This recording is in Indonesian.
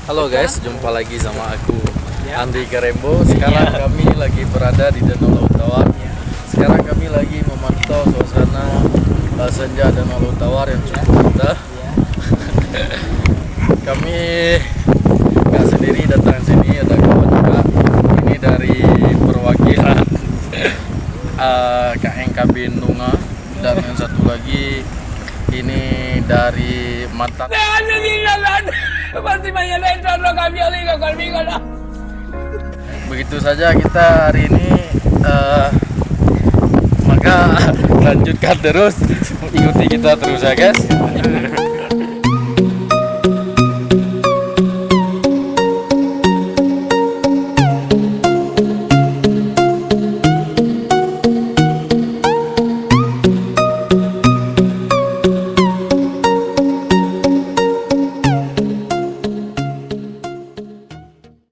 Halo guys, jumpa lagi sama aku Andi Karembo. Sekarang kami lagi berada di Danau Laut Tawar. Sekarang kami lagi memantau suasana senja Danau Laut Tawar yang cukup indah. Kami nggak sendiri datang sini, ada kawan juga. Ini dari perwakilan KNKB Nunga, dan yang satu lagi ini dari mantan. Begitu saja kita hari ini, maka lanjutkan terus, ikuti kita terus ya guys.